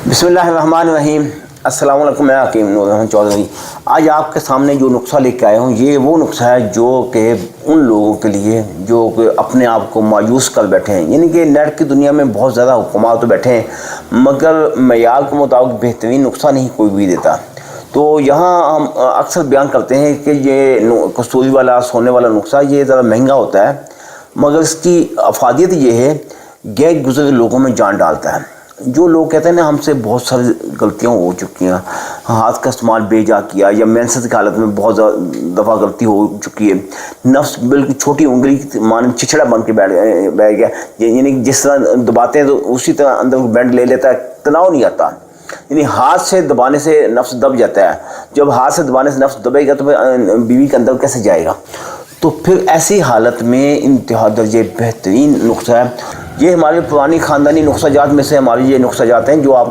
बिस्मिल्लाहिर्रहमानिर्रहीम। अस्सलाम वालेकुम। मैं हकीम नूर रहमान चौधरी। आज आपके सामने जो नुस्खा लेके आया हूँ, ये वो नुस्खा है जो कि उन लोगों के लिए जो कि अपने आप को मायूस कर बैठे हैं। यानी कि नेट की दुनिया में बहुत ज़्यादा हुक्मात तो बैठे हैं, मगर मयार के मुताबिक बेहतरीन नुस्खा नहीं कोई भी देता। तो यहाँ हम अक्सर बयान करते हैं कि ये कस्तूरी वाला सोने वाला नुस्खा ये ज़रा महंगा होता है, मगर इसकी अफादियत ये है, गैर गुज़रे लोगों में जान डालता है। जो लोग कहते हैं ना, हमसे बहुत सारी गलतियाँ हो चुकी हैं, हाथ का इस्तेमाल बेजा किया या मेंसेस की हालत में बहुत दफ़ा गलती हो चुकी है, नफ्स बिल्कुल छोटी उंगली मान चिचड़ा बन के बैठ गया, यानी जिस तरह दबाते हैं तो उसी तरह अंदर बैंड ले लेता है, तनाव नहीं आता। यानी हाथ से दबाने से नफ्स दब जाता है, जब हाथ से दबाने से नफ्स दबेगा तो बीवी के अंदर कैसे जाएगा। तो फिर ऐसी हालत में इंतहा दर्जे बेहतरीन नुस्खा है। ये हमारे पुरानी ख़ानदानी नुस्खा जात में से हमारे ये नुस्खा जात हैं जो आप